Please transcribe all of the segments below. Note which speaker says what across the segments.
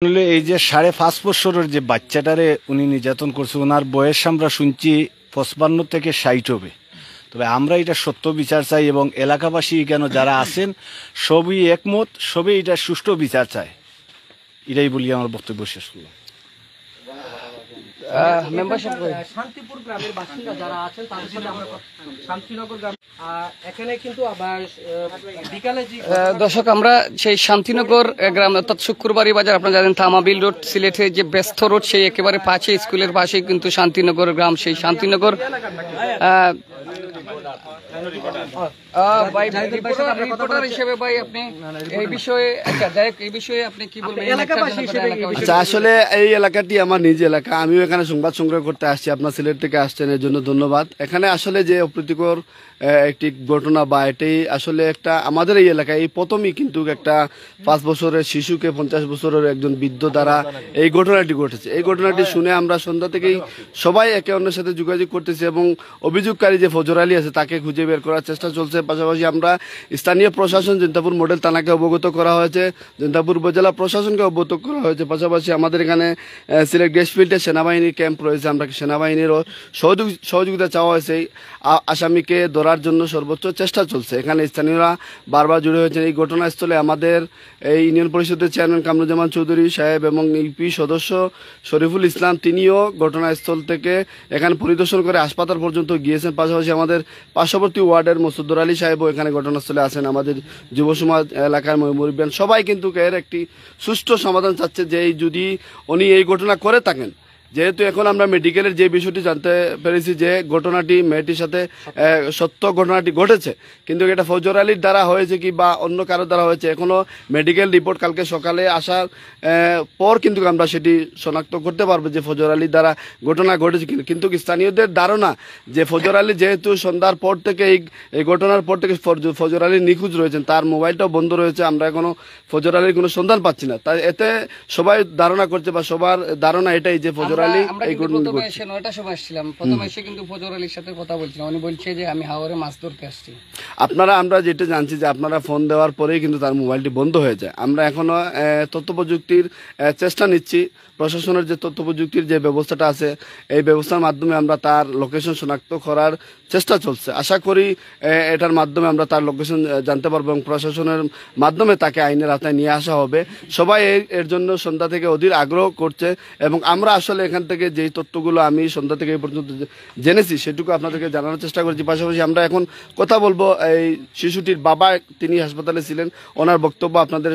Speaker 1: এই যে 5.5 বছরের যে বাচ্চাটারে উনি নির্যাতন করছে, ওনার বয়স আমরা শুনছি 55 থেকে 60 হবে। তবে আমরা এটা সত্য বিচার চাই এবং এলাকাবাসী কেন যারা আছেন সবই একমত, সবই এটা সুষ্ঠু বিচার চায়। এটাই বলি আমার বক্তব্য শেষ করলাম।
Speaker 2: শান্তিপুর গ্রামের বাসিন্দা যারা আছেন তাদের সাথে আমরা শান্তিনগর গ্রাম এখানে কিন্তু আবার বিকালে দর্শক আমরা সেই শান্তিনগর গ্রাম অর্থাৎ শুক্রবাড়ি বাজার, আপনারা জানেন থামাবিল রোড সিলেটের যে ব্যস্ত রোড সেই একেবারে পাশে স্কুলের পাশেই কিন্তু শান্তিনগর গ্রাম। সেই শান্তিনগর
Speaker 3: আসলে এই এলাকাটি আমার নিজ এলাকা, আমিও এখানে সংবাদ সংগ্রহ করতে আসছি। আপনার সিলেট থেকে আসছেন, এর জন্য ধন্যবাদ। এখানে আসলে যে অপ্রীতিকর একটি ঘটনা বা এটাই আসলে একটা আমাদের এই এলাকায় এই প্রথমই কিন্তু একটা 5 বছরের শিশুকে 50 বছরের একজন বৃদ্ধ দ্বারা এই ঘটনাটি ঘটেছে। এই ঘটনাটি শুনে আমরা সন্ধ্যা থেকেই সবাই একে অন্যের সাথে যোগাযোগ করতেছি এবং অভিযোগকারী যে ফজর আলী আছে তাকে খুঁজে বের করার চেষ্টা চলছে। পাশাপাশি আমরা স্থানীয় প্রশাসন জৈন্তাপুর মডেল থানাকে অবগত করা হয়েছে, জৈন্তাপুর উপজেলা প্রশাসনকে অবগত করা হয়েছে। পাশাপাশি আমাদের এখানে সিলেট গ্যাসফিল্ডে সেনাবাহিনীর ক্যাম্প রয়েছে, আমরা সেনাবাহিনীরও সহযোগিতা চাওয়া হয়েছে। আসামিকে ধরার জন্য সর্বোচ্চ চেষ্টা চলছে। এখানে স্থানীয়রা বারবার জুড়ে হয়েছেন। এই ঘটনাস্থলে আমাদের এই ইউনিয়ন পরিষদের চেয়ারম্যান কামরুজ্জামান চৌধুরী সাহেব এবং ইউপি সদস্য শরীফুল ইসলাম তিনিও ঘটনাস্থল থেকে এখানে পরিদর্শন করে হাসপাতাল পর্যন্ত গিয়েছেন। পাশাপাশি আমাদের পার্শ্ববর্তী ওয়ার্ডের মসুদ্দর আলী সাহেবও এখানে ঘটনাস্থলে আছেন। আমাদের যুব সমাজ এলাকার মুরব্বিয়ান সবাই কিন্তু এর একটি সুষ্ঠু সমাধান চাচ্ছে যে যদি উনি এই ঘটনা করে থাকেন, যেহেতু এখন আমরা মেডিকেলের যে বিষয়টি জানতে পেরেছি যে ঘটনাটি মেয়েটির সাথে সত্য ঘটনাটি ঘটেছে, কিন্তু এটা ফজর আলীর দ্বারা হয়েছে কি বা অন্য কারো দ্বারা হয়েছে এখনো মেডিকেল রিপোর্ট কালকে সকালে আসার পর কিন্তু আমরা সেটি শনাক্ত করতে পারবো যে ফজর আলীর দ্বারা ঘটনা ঘটেছে। কিন্তু স্থানীয়দের ধারণা যে ফজর আলী যেহেতু সন্ধ্যার পর থেকে এই ঘটনার পর থেকে ফজর আলী নিখোঁজ রয়েছেন, তার মোবাইলটাও বন্ধ রয়েছে, আমরা এখনো ফজর আলীর কোনো সন্ধান পাচ্ছি না। তাই এতে সবাই ধারণা করছে বা সবার ধারণা এটাই যে ফজর আলী এই ঘটনা ঘটেছে। 9টার সময় আসছিলাম, প্রথমে এসে কিন্তু ফজর আলীর সাথে কথা বলছিলাম, উনি বলছে যে আমি হাওরে মাছ ধরতে আসছি। আমরা যেটা জানছি যে আপনারা ফোন দেওয়ার পরেই কিন্তু তার মোবাইলটি বন্ধ হয়ে যায়। আমরা এখনো তথ্য প্রযুক্তির চেষ্টা নিচ্ছি, প্রশাসনের যে তথ্য প্রযুক্তির যে ব্যবস্থাটা আছে এই ব্যবস্থার মাধ্যমে আমরা তার লোকেশন শনাক্ত করার চেষ্টা চলছে। আশা করি এটার মাধ্যমে আমরা তার লোকেশন জানতে পারবো এবং প্রশাসনের মাধ্যমে তাকে আইনের আওতায় নিয়ে আসা হবে। সবাই এর জন্য সন্ধ্যা থেকে অধীর আগ্রহ করছে এবং আমরা আসলে এখান থেকে যেই তথ্যগুলো আমি সন্ধ্যা থেকে এই পর্যন্ত জেনেছি সেটুকু আপনাদেরকে জানানোর চেষ্টা করেছি। পাশাপাশি আমরা এখন কথা বলবো এই শিশুটির বাবা, তিনি হাসপাতালে ছিলেন, ওনার বক্তব্য আপনাদের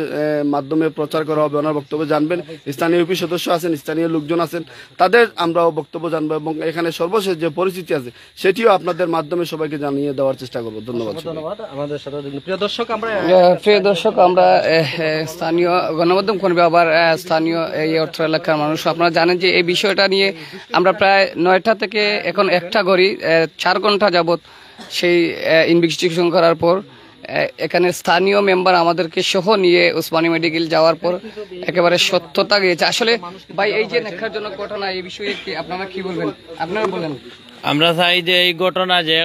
Speaker 3: মাধ্যমে প্রচার করা হবে, ওনার বক্তব্য জানবেন। স্থানীয় ইউপি সদস্য আছেন, স্থানীয় লোকজন আছেন, তাদের আমরাও বক্তব্য জানবো এবং এখানে সর্বশেষ যে পরিস্থিতি আছে সেটিও আপনাদের মাধ্যমে সবাইকে জানিয়ে দেওয়ার চেষ্টা করবো। ধন্যবাদ।
Speaker 2: আমাদের সাথে প্রিয় দর্শক আমরা
Speaker 4: স্থানীয় গণমাধ্যম কর্মী আবার স্থানীয় এই অর্থ এলাকার মানুষ, আপনারা জানেন যে এই বিষয়টা নিয়ে আমরা প্রায় 9টা থেকে এখন 1টা ঘড়ি 4 ঘন্টা যাবত সেই ইনভেস্টিগেশন করার পর এখানে স্থানীয় মেম্বার আমাদেরকে সহ নিয়ে ওসমানী মেডিকেল যাওয়ার পর একেবারে সত্যতা গিয়েছে। আসলে ভাই এই যে নেখারজনক ঘটনা, এই বিষয়ে আপনারা কি বলবেন? আপনারা বলেন।
Speaker 5: আমরা চাই যে এই ঘটনা যে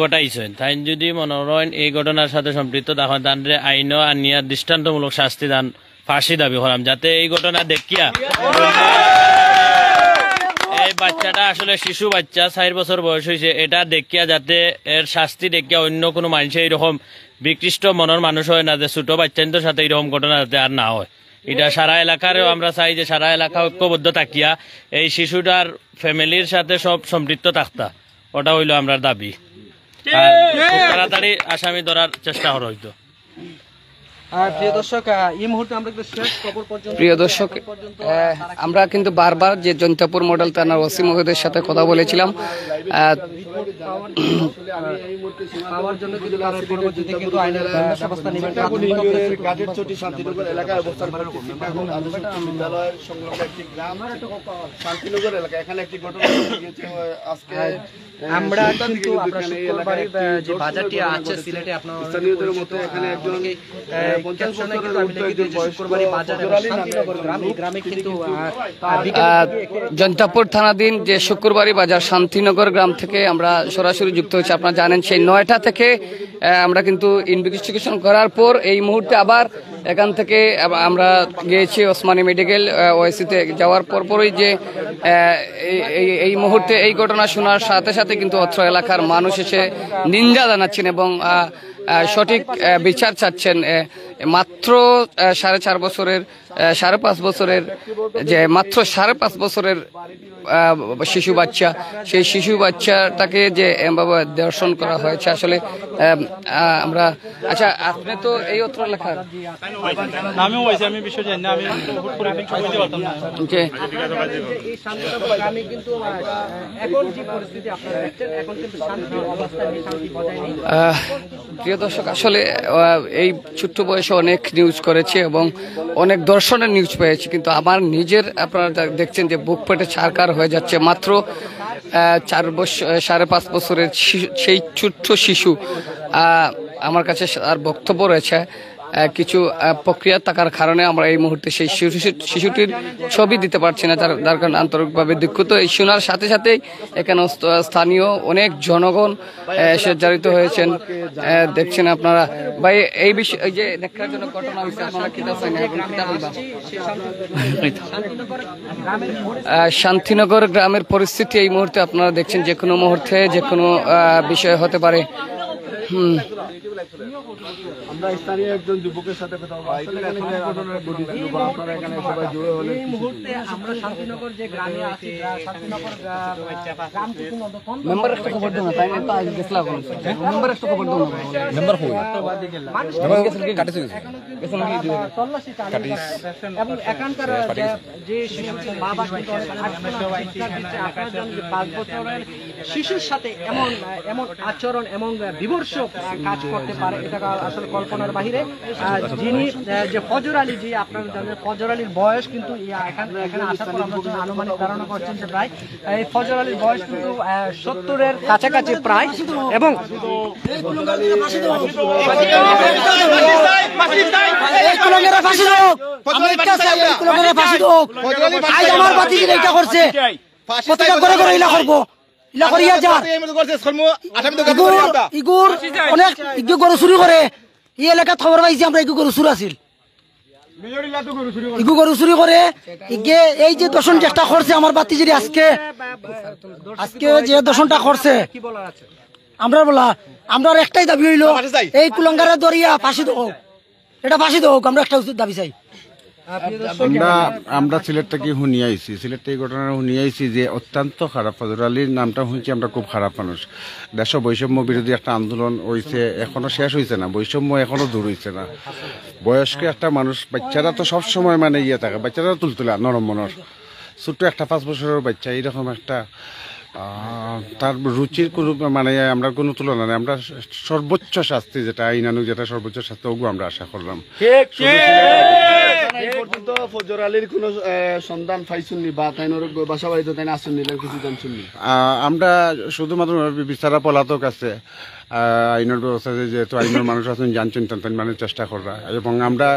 Speaker 5: ঘটাইছেন তাই যদি মনে করেন এই ঘটনার সাথে সম্পৃক্ত তখন তাদের আইন আনিয়া দৃষ্টান্তমূলক শাস্তি দান, ফাঁসি দাবি করাম, যাতে এই ঘটনা দেখিয়া এই বাচ্চাটা আসলে শিশু বাচ্চা 4 বছর বয়স হয়েছে, এটা দেখিয়া যাতে এর শাস্তি দেখিয়া অন্য কোনো মানুষের এইরকম বিকৃষ্ট মনের মানুষ হয় না, যে ছোট বাচ্চাদের সাথে এইরকম ঘটনা যাতে আর না হয়। এটা সারা এলাকারও আমরা চাই যে সারা এলাকা ঐক্যবদ্ধ থাকিয়া এই শিশুটার ফ্যামিলির সাথে সব সম্পৃক্ত থাকতা, ওটা হইল আমরা দাবি। তাড়াতাড়ি আসামি ধরার চেষ্টা করা হইতো।
Speaker 4: প্রিয় দর্শক আমরা কিন্তু বারবার যে জৈন্তাপুর মডেল থানার ওসি মহোদয়ের সাথে কথা বলেছিলাম,
Speaker 2: আমরা কিন্তু যে বাজারটি আছে সিলেটে আপনার ক্যাপশনে কিন্তু আমি লিখে দিয়েছি শুক্রবারই বাজার এবং শান্তিনগর গ্রাম, এই গ্রামে কিন্তু
Speaker 4: জনতাপুর থানাধীন যে শুক্রবারই বাজার শান্তিনগর গ্রাম থেকে আমরা সরাসরি যুক্ত হয়েছি। আপনারা জানেন সেই 9টা থেকে আমরা কিন্তু ইনভেস্টিগেশন করার পর এই মুহূর্তে আবার এখান থেকে আমরা গিয়েছি ওসমানী মেডিকেল ওআইসিতে যাওয়ার পরপরই যে এই মুহূর্তে এই ঘটনা শোনার সাথে সাথে কিন্তু অত্র এলাকার মানুষ এসে নিন্দা জানাচ্ছেন এবং সঠিক বিচার চাচ্ছেন। মাত্র 4.5 বছরের 5.5 বছরের যে মাত্র 5.5 বছরের শিশু বাচ্চা, সেই শিশু বাচ্চাটাকে যে এভাবে দর্শন করা হয়েছে আসলে আমরা আচ্ছা আপনি তো এই অত্র এলাকার
Speaker 6: আমি বিষয় জানি না, আমি
Speaker 2: এই শান্তিনগর গ্রামে কিন্তু এখন যে পরিস্থিতি আপনারা দেখছেন, এখন কিন্তু শান্তির অবস্থা নেই, শান্তি বজায় নেই।
Speaker 4: প্রিয় দর্শক, আসলে এই ছোট্ট বয়সে অনেক নিউজ করেছে এবং অনেক দর্শনের নিউজ পেয়েছি, কিন্তু আমার নিজের আপনারা দেখছেন যে বুক পেটে ছারকার হয়ে যাচ্ছে। মাত্র 5.5 বছরের সেই ছোট্ট শিশু, আমার কাছে আর বক্তব্য রয়েছে কিছু প্রক্রিয়া থাকার কারণে আমরা এই মুহূর্তে সেই শিশুটির ছবি দিতে পারছি না, যার কারণে আন্তরিকভাবে দুঃখিত। এই শোনার সাথে সাথেই এখানে স্থানীয় অনেক জনগণ এসে জড়িত হয়েছেন। দেখছেন আপনারা ভাই এই বিষয় যে দেখার জন্য ঘটনা হয়েছে, আপনারা কি শান্তিনগর গ্রামের পরিস্থিতি এই মুহূর্তে আপনারা দেখছেন, যে কোনো মুহূর্তে যে কোনো বিষয় হতে পারে।
Speaker 3: আমরা স্থানীয় একজন যুবকের সাথে কথা বলবো।
Speaker 2: এই মুহূর্তে আমরা শান্তিনগর যে গ্রামে আছি, শান্তিনগর গ্রাম থেকে
Speaker 4: মেম্বার একটা খবর দাও না, তাই না? আজ গেছলা কোন মেম্বার একটা খবর দাও না, মেম্বার কই মেম্বার গেছে কি কাটে গেছে গেছে নাকি
Speaker 2: তল্লাশি চালিয়ে এবং এখানকার যে শিশুটির বাবা কিন্তু আপনারা জানেন যে 5 বছরের শিশুর সাথে এমন আচরণ এবং বিভৎস কাজ করতে পারে, এটা আসলে কল্পনার বাহিরে। যিনি যে ফজর আলী, যে আপনারা জানেন ফজর আলীর বয়স কিন্তু এখানে আসার পর আমরা আনুমানিক ধারণা করছেন যে প্রায় এই ফজর আলীর বয়স কিন্তু 70-এর কাছাকাছি প্রায়। এবং
Speaker 7: গরু চুরি করে এই এলাকাত খবর পাইছি আমরা, ইগু গরু চুর আছিল, ইগু গরু চুরি করে ইগে এই যে দর্শন চেষ্টা করছে আমার বাতিজিরি আজকে যে দর্শনটা করছে, আমরা বলা আমরা একটাই দাবি হইল এই কুলঙ্গারে দরিয়া ফাঁসি হোক, এটা ফাঁসি হোক, আমরা একটা উচিত দাবি চাই।
Speaker 8: আমরা সিলেট থেকে শুনি আইছি, সিলেট থেকে ঘটনা শুনি আইছি যে অত্যন্ত খারাপ। ফজর আলীর নামটা শুনছি আমরা, খুব খারাপ মানুষ। দেশ বৈষম্য বিরোধী একটা আন্দোলন হয়েছে, এখনো শেষ হয়েছে না, বৈষম্য এখনো দূর হয়েছে না। বয়স্ক একটা মানুষ, বাচ্চারা তো সবসময় মানে ইয়ে থাকে, বাচ্চারা তুলতুলা নরম মনের, ছোট্ট একটা 5 বছরের বাচ্চা, এইরকম একটা তার রুচির কোনো মানে আমরা কোনো তুলনা নেই। আমরা সর্বোচ্চ শাস্তি যেটা আইনানুক, যেটা সর্বোচ্চ শাস্তি ওগু আমরা আশা করলাম।
Speaker 3: এই পর্যন্ত ফজর আলীর কোন সন্ধান পাইছুননি বা তাইনোর বাসা বাড়িতে তাই আসুননি, কিছু জানছুননি?
Speaker 8: আমরা শুধুমাত্র বিচারা পলাতক আছে, আইনের ব্যবস্থা যেহেতু আইনের মানুষ আছেন জানছেন, তাই মানে চেষ্টা করা, এবং আমরা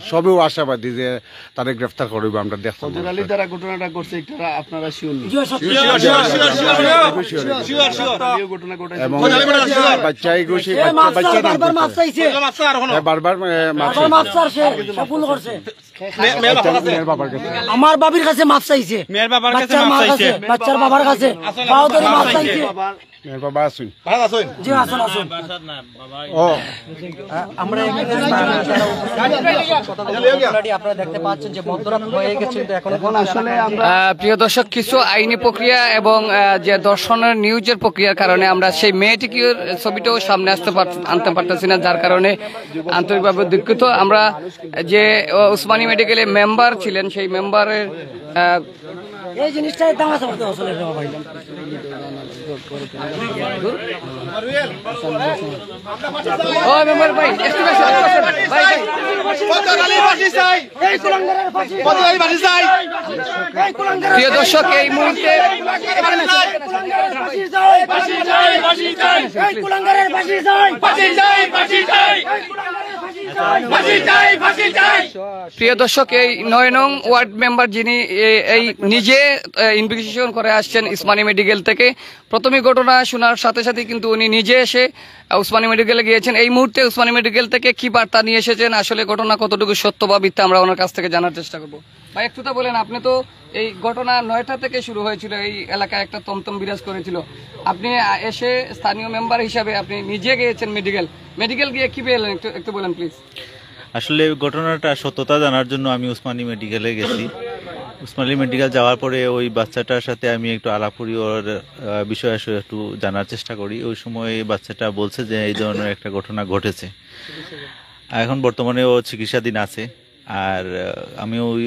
Speaker 8: সবেও আশাবাদী যে তাদের গ্রেফতার করব। আমরা দেখতে
Speaker 3: ফজর আলী দ্বারা ঘটনাটা করছে, এটা আপনারা শিওরনি?
Speaker 8: এবং বাচ্চাই ঘুষি বারবার
Speaker 7: আমার বাবির কাছে মাপ চাইছে, বাচ্চার বাবার কাছে মাপ চাইছে।
Speaker 8: বাবা আসুন,
Speaker 7: জি আসুন আসুন।
Speaker 2: আমরা আপনারা দেখতে পাচ্ছেন যে মধ্যরাত হয়ে গেছে, কিন্তু এখন আসলে
Speaker 4: প্রিয় দর্শক, কিছু আইনি প্রক্রিয়া এবং যে দর্শনের নিউজের প্রক্রিয়ার কারণে আমরা সেই মেয়েটিকে ছবিটাও সামনে আনতে পারতেছি না, যার কারণে আন্তরিকভাবে দুঃখিত। আমরা যে ওসমানী মেডিকেলে মেম্বার ছিলেন, সেই মেম্বারের
Speaker 7: এই জিনিসটা দাম আছে আসলে ভাই।
Speaker 4: ও মেম্বার ভাই একটু বেশি ভাই ভাই প্রিয় দর্শক, এই মুহূর্তে প্রিয় দর্শক, এই 9 নং ওয়ার্ড মেম্বার যিনি এই নিজে ইনভেস্টিগেশন করে আসছেন উসমানী মেডিকেল থেকে। প্রথমে ঘটনা শোনার সাথে সাথে কিন্তু উনি নিজে এসে উসমানী মেডিকেলে গিয়েছেন। এই মুহূর্তে উসমানী মেডিকেল থেকে কি বার্তা নিয়ে এসেছেন, আসলে ঘটনা কতটুকু সত্য বা মিথ্যা, আমরা ওনার কাছ থেকে জানার চেষ্টা করবো। ভাই একটু তো বলেন, আপনি তো এই ঘটনা 9টা থেকে শুরু হয়েছিল, এই এলাকায় একটা তমতম বিরাজ করেছিল, আপনি এসে স্থানীয় মেম্বার হিসাবে আপনি নিজে গিয়েছেন মেডিকেল গিয়ে কি পেলেন একটু বলেন প্লিজ।
Speaker 9: আসলে ঘটনাটা সত্যতা জানার জন্য আমি উসমানী মেডিকেলে গেছি। উসমানী মেডিকেল যাওয়ার পরে ওই বাচ্চাটার সাথে আমি একটু আলাপ করি, ওর বিষয়ে একটু জানার চেষ্টা করি। ওই সময় বাচ্চাটা বলছে যে এই ধরনের একটা ঘটনা ঘটেছে। এখন বর্তমানে ও চিকিৎসাধীন আছে। আর আমি ওই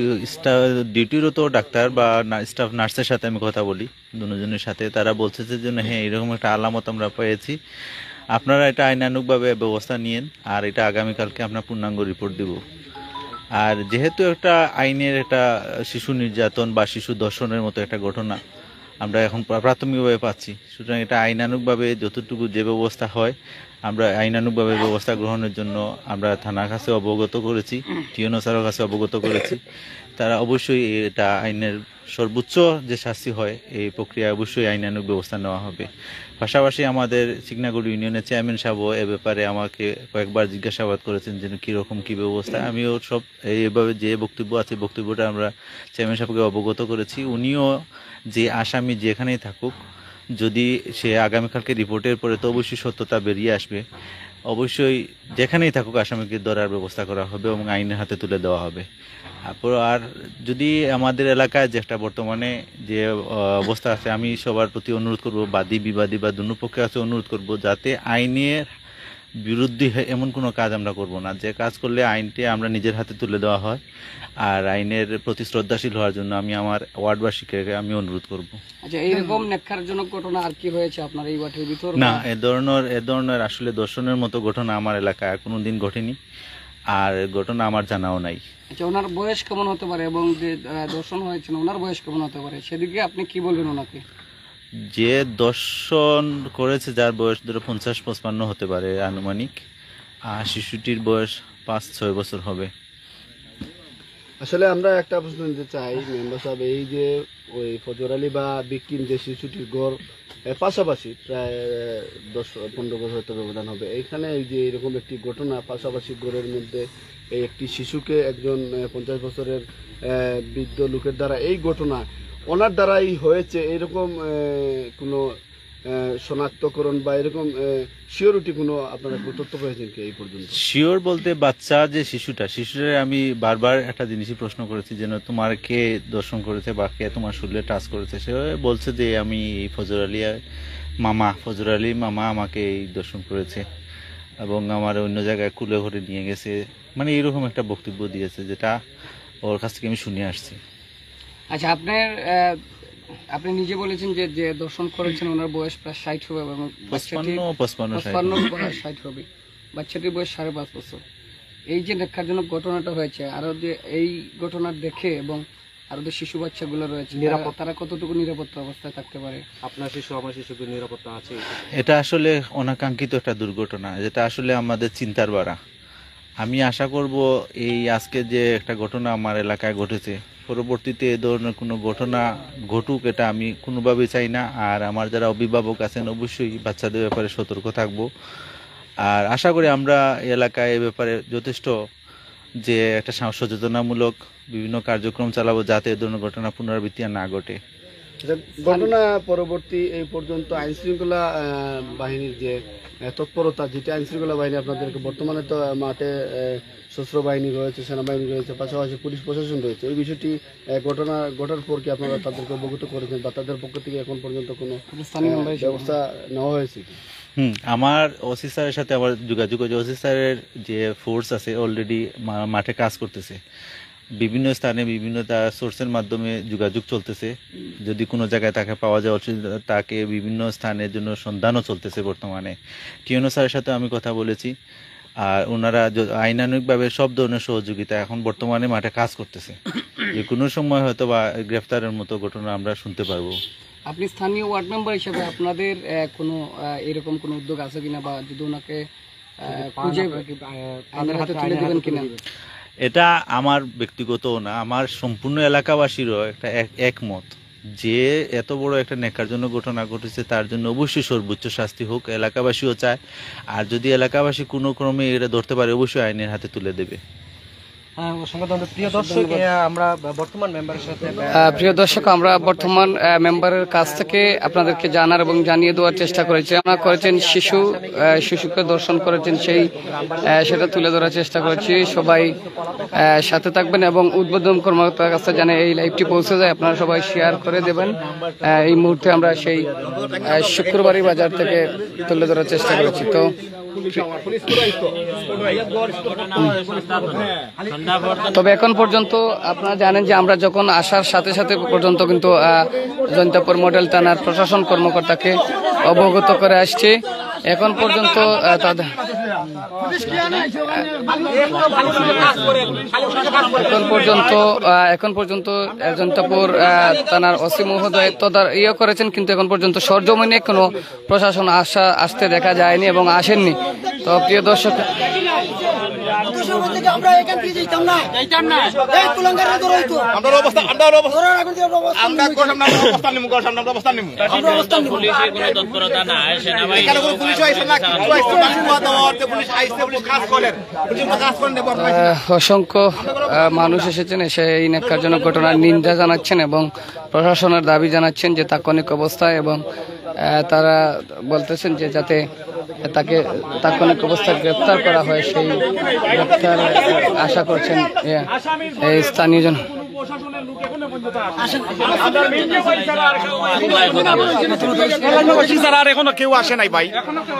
Speaker 9: ডিউটিরত ডাক্তার বা স্টাফ নার্সের সাথে আমি কথা বলি, দুজনের সাথে। তারা বলছে যে হ্যাঁ, এরকম একটা আলামত আমরা পেয়েছি, আপনারা এটা আইনানুগভাবে ব্যবস্থা নিয়েন, আর এটা আগামীকালকে আপনার পূর্ণাঙ্গ রিপোর্ট দিব। আর যেহেতু একটা আইনের একটা শিশু নির্যাতন বা শিশু ধর্ষণের মতো একটা ঘটনা আমরা এখন প্রাথমিকভাবে পাচ্ছি, সুতরাং এটা আইনানুগভাবে যতটুকু যে ব্যবস্থা হয় আমরা আইনানুগভাবে ব্যবস্থা গ্রহণের জন্য আমরা থানার কাছে অবগত করেছি, টিএনও স্যারের কাছে অবগত করেছি। তারা অবশ্যই এটা আইনের সর্বোচ্চ যে শাস্তি হয় এই প্রক্রিয়ায় অবশ্যই আইনানুগ ব্যবস্থা নেওয়া হবে। পাশাপাশি আমাদের চিকনাগড় ইউনিয়নের চেয়ারম্যান সাহেবও এ ব্যাপারে আমাকে কয়েকবার জিজ্ঞাসাবাদ করেছেন যে কীরকম কী ব্যবস্থা। আমিও সব এইভাবে যে বক্তব্য আছে বক্তব্যটা আমরা চেয়ারম্যান সাহেবকে অবগত করেছি। উনিও যে আসামি যেখানেই থাকুক, যদি সে আগামীকালকে রিপোর্টের পরে তো অবশ্যই সত্যতা বেরিয়ে আসবে, অবশ্যই যেখানেই থাকুক আসামিকে ধরার ব্যবস্থা করা হবে এবং আইনের হাতে তুলে দেওয়া হবে। আর যদি আমাদের এলাকায় যে একটা বর্তমানে যে অবস্থা আছে, আমি সবার প্রতি অনুরোধ করব, বাদী বিবাদী বা দুনো পক্ষে আছে অনুরোধ করব, যাতে আইনের বিরুদ্ধে এমন কোনো কাজ আমরা করব না, যে কাজ করলে আইনটি আমরা নিজের হাতে তুলে দেওয়া হয়। আর আইনের প্রতি শ্রদ্ধাশীল হওয়ার জন্য আমি আমার ওয়ার্ডবাসীকে আমি অনুরোধ করব।
Speaker 4: আচ্ছা, এইরকম নেককারজনক ঘটনা আর কি হয়েছে আপনার এই ওয়ার্ডের ভিতর?
Speaker 9: না, এ ধরনের আসলে দর্শনের মতো ঘটনা আমার এলাকায় আর কোনোদিন ঘটেনি, আর ঘটনা আমার জানাও নাই।
Speaker 4: আচ্ছা, ওনার বয়স কেমন হতে পারে এবং যে দর্শন হয়েছে ওনার বয়স কেমন হতে পারে, সেদিকে আপনি কি বলবেন ওনাকে?
Speaker 9: যে দর্শন করেছে যার বয়স ধরো 50-55 হতে পারে আনুমানিক, আর শিশুটির বয়স 5-6 বছর হবে।
Speaker 3: আসলে আমরা একটা প্রশ্ন নিতে চাই মেম্বার সাহেব, এই যে ওই ফজর আলী বা বিক্রিম যে শিশুটির গড় পাশাপাশি প্রায় 10-15 বছর হয়তো ব্যবধান হবে, এইখানে এই যে এরকম একটি ঘটনা পাশাপাশি গড়ের মধ্যে এই একটি শিশুকে একজন 50 বছরের বৃদ্ধ লোকের দ্বারা এই ঘটনা ওনার দ্বারাই হয়েছে, এরকম কোনো শনাক্তকরণ বা এরকম শিওরিটি কোনো আপনারা তথ্য পেয়েছেন কি এই পর্যন্ত? শিওর
Speaker 9: বলতে বাচ্চা যে শিশুটা আমি বারবার একটা জিনিসই প্রশ্ন করেছি, যেন তোমার কে দর্শন করেছে বা কে তোমার শরীরে টাচ করেছে। সে বলছে যে আমি ফজর আলী মামা আমাকে এই দর্শন করেছে এবং আমার অন্য জায়গায় কুলে ঘরে নিয়ে গেছে, মানে এরকম একটা বক্তব্য দিয়েছে, যেটা ওর কাছ থেকে আমি শুনে আসছি।
Speaker 4: আচ্ছা, আপনি নিজে বলেছেন যে যে দর্শন করেছেন ওনার বয়স প্রায় 60 হবে এবং 55-60 হবে, বাচ্চাটির বয়স 5.5 বছর। এই যে নেককারজনক ঘটনাটা হয়েছে, আরো যে এই ঘটনা দেখে এবং আরো যে শিশু বাচ্চাগুলো রয়েছে তারা কতটুকু নিরাপত্তা অবস্থায় থাকতে পারে? আপনার শিশু আমার শিশুদের নিরাপত্তা আছে?
Speaker 9: এটা আসলে অনাকাঙ্ক্ষিত একটা দুর্ঘটনা, যেটা আসলে আমাদের চিন্তার বাড়া। আমি আশা করব এই আজকে যে একটা ঘটনা আমার এলাকায় ঘটেছে, পরবর্তীতে এ ধরনের কোনো ঘটনা ঘটুক এটা আমি কোনোভাবেই চাই না। আর আমার যারা অভিভাবক আছেন অবশ্যই বাচ্চাদের ব্যাপারে সতর্ক থাকব। আর আশা করি আমরা এলাকায় এ ব্যাপারে যথেষ্ট যে একটা সচেতনামূলক বিভিন্ন কার্যক্রম চালাবো, যাতে এ ধরনের ঘটনা পুনরাবৃত্তি না ঘটে।
Speaker 3: ঘটনা পরবর্তী এই পর্যন্ত আইন শৃঙ্খলা বাহিনীর যে তৎপরতা, যেটা আইন শৃঙ্খলা বাহিনী আপনাদেরকে বর্তমানে তো মাঠে সশস্ত্র বাহিনী রয়েছে, সেনাবাহিনী রয়েছে, পাশাপাশি পুলিশ প্রশাসন রয়েছে, এই বিষয়টি ঘটনা ঘটার পর কি আপনারা তাদেরকে অবগত করেছেন বা তাদের পক্ষ থেকে এখন পর্যন্ত কোনো ব্যবস্থা নেওয়া হয়েছে?
Speaker 9: আমার ওসি স্যারের সাথে আমার যোগাযোগ হয়েছে। ওসি স্যারের যে ফোর্স আছে অলরেডি মাঠে কাজ করতেছে, বিভিন্ন স্থানে বিভিন্ন সোর্সের মাধ্যমে যোগাযোগ চলতেছে। যদি কোনো জায়গায় তাকে পাওয়া যায় তাকে বিভিন্ন স্থানের জন্য সন্ধানও চলতেছে বর্তমানে। টিএনও স্যারের সাথে আমি কথা বলেছি, আর ওনারা আইনানুগভাবে সব ধরনের সহযোগিতা এখন বর্তমানে মাঠে কাজ করতেছে। যে কোনো সময় হয়তো বা গ্রেফতারের মতো ঘটনা আমরা শুনতে পারবো।
Speaker 4: আপনি স্থানীয় ওয়ার্ড মেম্বার হিসেবে আপনাদের কোনো এরকম কোনো উদ্যোগ আছে কিনা, বা যদি ওনাকে খুঁজে আইনের হাতে তুলে দেবেন কিনা?
Speaker 9: এটা আমার ব্যক্তিগতও না, আমার সম্পূর্ণ এলাকাবাসীরও একটা একমত যে এত বড় একটা নেকারজনক ঘটনা ঘটেছে, তার জন্য অবশ্যই সর্বোচ্চ শাস্তি হোক, এলাকাবাসীও চায়। আর যদি এলাকাবাসী কোনো ক্রমে এটা ধরতে পারে, অবশ্যই আইনের হাতে তুলে দেবে।
Speaker 2: প্রিয় দর্শক, আমরা বর্তমান মেম্বারের সাথে
Speaker 4: প্রিয় দর্শক, আমরা বর্তমান মেম্বারের কাছ থেকে আপনাদেরকে জানার এবং জানিয়ে দেওয়ার চেষ্টা করেছি। আমরা করেছেন শিশুকে দর্শন করেছেন, সেটা তুলে ধরার চেষ্টা করেছি। সবাই সাথে থাকবেন এবং উদ্বোধন কর্মকর্তার কাছে জানে এই লাইভটি পৌঁছে যায়, আপনারা সবাই শেয়ার করে দেবেন। এই মুহূর্তে আমরা সেই শুক্রবারী বাজার থেকে তুলে ধরার চেষ্টা করেছি। তো তবে এখন পর্যন্ত আপনারা জানেন যে আমরা যখন আসার সাথে সাথে পর্যন্ত কিন্তু জৈন্তাপুর মডেল থানার প্রশাসন কর্মকর্তাকে অবগত করে আসছি। এখন পর্যন্ত তাদের এখন পর্যন্ত জৈন্তাপুর থানার ওসি মহোদয় ইয়ে করেছেন, কিন্তু এখন পর্যন্ত সরজমিনে কোনো প্রশাসন আসতে দেখা যায়নি এবং আসেননি। তো প্রিয় দর্শক, অসংখ্য মানুষ এসেছেন, এসে এই নেকারজনক ঘটনার নিন্দা জানাচ্ছেন এবং প্রশাসনের দাবি জানাচ্ছেন যে তাৎক্ষণিক অবস্থায়, এবং তারা বলতেছেন যে যাতে তাকে তাৎক্ষণিক অবস্থায় গ্রেপ্তার করা হয়, সেই গ্রেপ্তার আশা করছেন এই স্থানীয় জন।
Speaker 10: এখনো কেউ আসে নাই ভাই,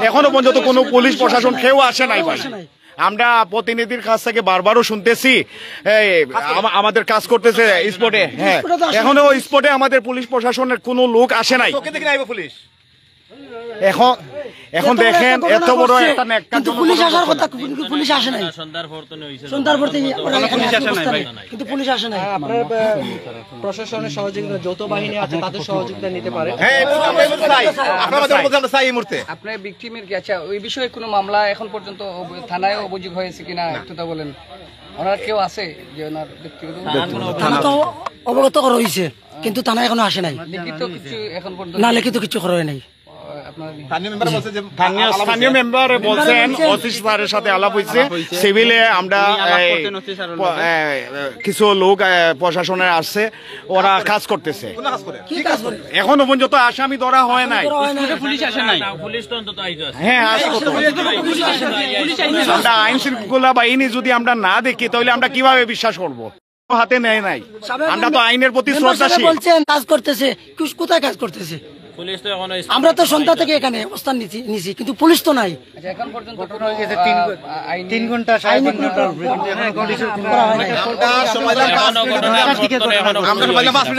Speaker 10: এখনো পর্যন্ত কোনো পুলিশ প্রশাসন কেউ আসে নাই ভাই। আমরা প্রতিনিধির কাছ থেকে বারবারও শুনতেছি আমাদের কাজ করতেছে স্পটে, হ্যাঁ এখনো স্পটে আমাদের পুলিশ প্রশাসনের কোনো লোক আসে নাই। পুলিশ এখন দেখেন এত বড় একটা
Speaker 7: পুলিশ আসার কথা, পুলিশ আসে নাই, সন্ধ্যার পর থেকে কিন্তু পুলিশ আসে নাই।
Speaker 2: প্রশাসনের সহযোগিতা, যৌথ বাহিনী আছে তাদের সহযোগিতা নিতে পারে।
Speaker 4: আপনার ভিকটিমের কি আচ্ছা ওই বিষয়ে কোনো মামলা এখন পর্যন্ত থানায় অভিযোগ হয়েছে কিনা একটু তা বলেন। ওনার কেউ আছে যে ওনার ব্যক্তিগত?
Speaker 7: থানা তো অবগত করা হয়েছে, কিন্তু থানা এখনো আসে নাই।
Speaker 4: লিখিত কিছু এখন পর্যন্ত
Speaker 7: না, লিখিত কিছু করা হয় নাই।
Speaker 10: স্থানীয় মেম্বার বলছেন ওসি স্যারের সাথে আলাপ হয়েছে, সিভিলে আমরা কিছু লোক প্রশাসনের আসছে, ওরা কাজ করতেছে। এখনো পর্যন্ত আসামি ধরা হয় নাই,
Speaker 5: পুলিশ আসে নাই, পুলিশ তো অন্তত আইতো আছে।
Speaker 10: হ্যাঁ আসতো। আমরা আইন শৃঙ্খলা বাহিনী যদি আমরা না দেখি তাহলে আমরা কিভাবে বিশ্বাস করবো? হাতে নেয় নাই, আমরা তো আইনের প্রতি শ্রদ্ধাশীল।
Speaker 7: বলছেন কাজ করতেছে, কোথায় কাজ করতেছে? আমরা তো সন্ধ্যা থেকে এখানে অবস্থান নিছি, কিন্তু পুলিশ তো নাই।
Speaker 4: এখন পর্যন্ত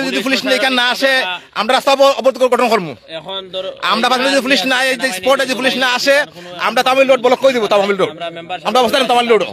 Speaker 10: যদি পুলিশ এখানে না আসে আমরা রাস্তা অবরোধ গঠন করবো। আমরা যদি পুলিশ না স্পটে যে পুলিশ না আসে আমরা তামিল রোড ব্লক করে দিব। তামিল রোড আমরা অবস্থান তামিল রোড